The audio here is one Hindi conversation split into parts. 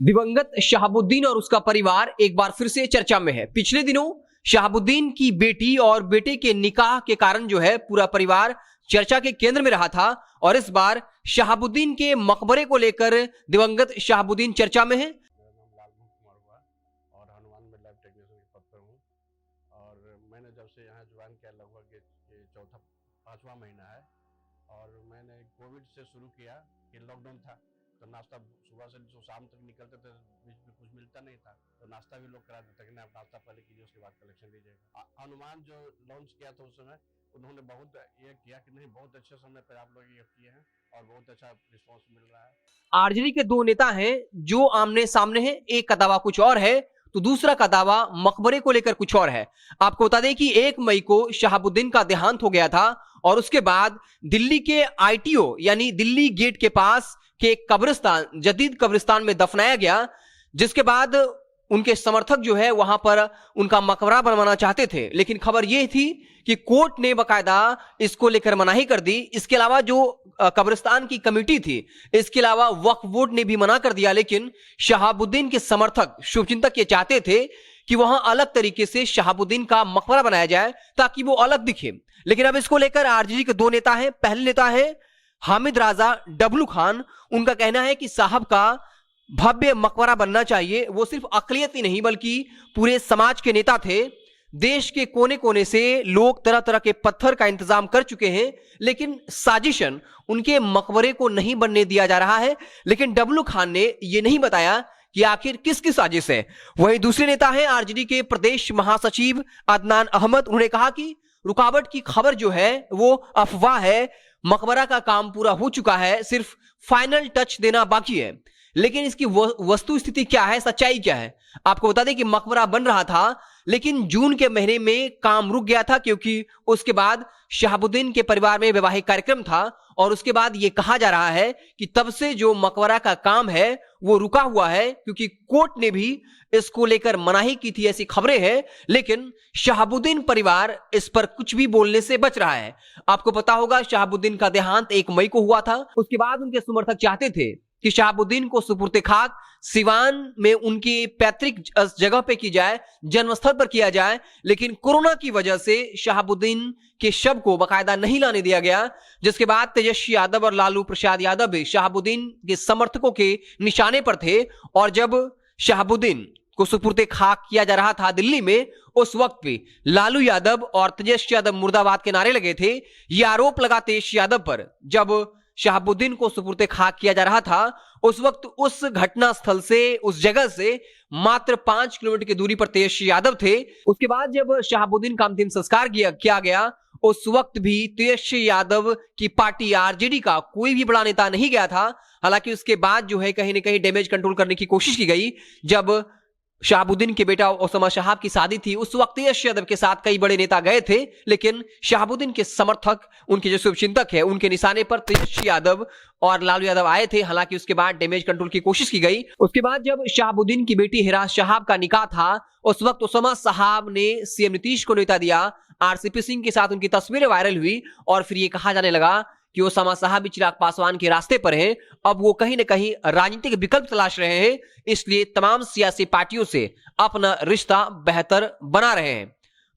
दिवंगत शहाबुद्दीन और उसका परिवार एक बार फिर से चर्चा में है। पिछले दिनों शहाबुद्दीन की बेटी और बेटे के निकाह के कारण जो है पूरा परिवार चर्चा के केंद्र में रहा था और इस बार शहाबुद्दीन के मकबरे को लेकर दिवंगत शहाबुद्दीन चर्चा में है। मेरा नाम लालभूप कुमार हुआ और हनुमान में लैब टेक्नीशियन के पद पर हूँ। और मैंने जब से यहाँ ज्वाइन किया लगभग ये चौथा 5वां महीना है। और मैंने कोविड से शुरू किया कि लॉकडाउन था तो नाश्ता सुबह से जो शाम तक निकलते थे, बीच में कुछ मिलता नहीं था तो नाश्ता भी लोग करा देते कि आप नाश्ता पहले कीजिए उसके बाद कलेक्शन लीजिएगा। हनुमान जो लॉन्च किया था उस समय उन्होंने बहुत ये किया कि नहीं, बहुत अच्छे समय पर आप लोग ये किए हैं और बहुत अच्छा रिस्पॉन्स मिल रहा है। आरजेडी के दो नेता हैं जो आमने सामने हैं। एक का दावा कुछ और है तो दूसरा का दावा मकबरे को लेकर कुछ और है। आपको बता दें कि 1 मई को शहाबुद्दीन का देहांत हो गया था और उसके बाद दिल्ली के आईटीओ यानी दिल्ली गेट के पास के कब्रिस्तान, जदीद कब्रिस्तान में दफनाया गया, जिसके बाद उनके समर्थक जो है वहां पर उनका मकबरा बनवाना चाहते थे। लेकिन खबर यह थी कि कोर्ट ने बकायदा इसको लेकर मनाही कर दी। इसके अलावा जो कब्रिस्तान की कमेटी थी, इसके अलावा वक्फ बोर्ड ने भी मना कर दिया। लेकिन शहाबुद्दीन के समर्थक, शुभचिंतक ये चाहते थे कि वहां अलग तरीके से शहाबुद्दीन का मकबरा बनाया जाए ताकि वो अलग दिखे। लेकिन अब इसको लेकर आरजेडी के दो नेता हैं। पहले नेता है हामिद राजा डबलू खान। उनका कहना है कि साहब का भव्य मकबरा बनना चाहिए। वो सिर्फ अकलियत ही नहीं बल्कि पूरे समाज के नेता थे। देश के कोने कोने से लोग तरह तरह के पत्थर का इंतजाम कर चुके हैं, लेकिन साजिशन उनके मकबरे को नहीं बनने दिया जा रहा है। लेकिन डबलू खान ने यह नहीं बताया कि आखिर किसकी साजिश है। वहीं दूसरे नेता हैं आरजेडी के प्रदेश महासचिव अदनान अहमद। उन्होंने कहा कि रुकावट की खबर जो है वो अफवाह है, मकबरा का काम पूरा हो चुका है, सिर्फ फाइनल टच देना बाकी है। लेकिन इसकी वस्तु स्थिति क्या है, सच्चाई क्या है? आपको बता दें कि मकबरा बन रहा था लेकिन जून के महीने में काम रुक गया था क्योंकि उसके बाद शहाबुद्दीन के परिवार में वैवाहिक कार्यक्रम था और उसके बाद यह कहा जा रहा है कि तब से जो मकबरा का काम है वो रुका हुआ है क्योंकि कोर्ट ने भी इसको लेकर मनाही की थी, ऐसी खबरें हैं। लेकिन शहाबुद्दीन परिवार इस पर कुछ भी बोलने से बच रहा है। आपको पता होगा शहाबुद्दीन का देहांत 1 मई को हुआ था। उसके बाद उनके समर्थक चाहते थे कि शहाबुद्दीन को सुपुर्द खाक सिवान में उनकी पैतृक जगह पे की जाए, जन्मस्थल पर किया जाए। लेकिन कोरोना की वजह से शहाबुद्दीन के शव को बकायदा नहीं लाने दिया गया, जिसके बाद तेजस्वी यादव और लालू प्रसाद यादव भी शहाबुद्दीन के समर्थकों के निशाने पर थे। और जब शहाबुद्दीन को सुपुर्द खाक किया जा रहा था दिल्ली में, उस वक्त भी लालू यादव और तेजस्वी यादव मुर्दाबाद के नारे लगे थे। ये आरोप लगा तेजस्वी यादव पर। जब शहाबुद्दीन को सुपुर्द खाक किया जा रहा था उस वक्त उस घटना स्थल से, उस जगह से मात्र 5 किलोमीटर की दूरी पर तेजस्वी यादव थे। उसके बाद जब शहाबुद्दीन का अंतिम संस्कार किया गया उस वक्त भी तेजस्वी यादव की पार्टी आरजेडी का कोई भी बड़ा नेता नहीं गया था। हालांकि उसके बाद जो है कहीं ना कहीं डैमेज कंट्रोल करने की कोशिश की गई। जब शहाबुद्दीन के बेटा ओसामा शहाब की शादी थी उस वक्त तेजस्वी यादव के साथ कई बड़े नेता गए थे, लेकिन शहाबुद्दीन के समर्थक, उनके जो शुभचिंतक है, उनके निशाने पर तेजस्वी यादव और लालू यादव आए थे। हालांकि उसके बाद डैमेज कंट्रोल की कोशिश की गई। उसके बाद जब शहाबुद्दीन की बेटी हिराज शहाब का निकाह था उस वक्त ओसामा शहाब ने सीएम नीतीश को न्योता दिया। आरसीपी सिंह के साथ उनकी तस्वीरें वायरल हुई और फिर ये कहा जाने लगा कि ओसामा साहब भी चिराग पासवान के रास्ते पर हैं। अब वो कहीं ना कहीं राजनीतिक विकल्प तलाश रहे हैं, इसलिए तमाम सियासी पार्टियों से अपना रिश्ता बेहतर बना रहे हैं।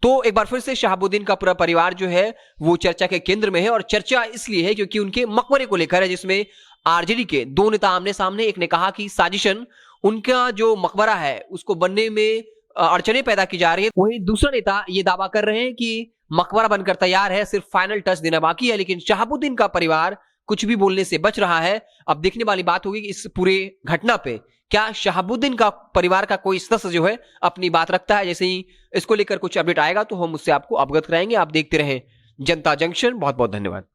तो एक बार फिर से शहाबुद्दीन का पूरा परिवार जो है वो चर्चा के केंद्र में है और चर्चा इसलिए है क्योंकि उनके मकबरे को लेकर है, जिसमें आरजेडी के दो नेता आमने सामने। एक ने कहा कि साजिशन, उनका जो मकबरा है उसको बनने में अड़चने पैदा की जा रही है। वहीं दूसरा नेता ये दावा कर रहे हैं कि मकबरा बनकर तैयार है, सिर्फ फाइनल टच देना बाकी है। लेकिन शहाबुद्दीन का परिवार कुछ भी बोलने से बच रहा है। अब देखने वाली बात होगी कि इस पूरे घटना पे क्या शहाबुद्दीन का परिवार का कोई सदस्य जो है अपनी बात रखता है। जैसे ही इसको लेकर कुछ अपडेट आएगा तो हम उससे आपको अवगत कराएंगे। आप देखते रहें जनता जंक्शन। बहुत बहुत धन्यवाद।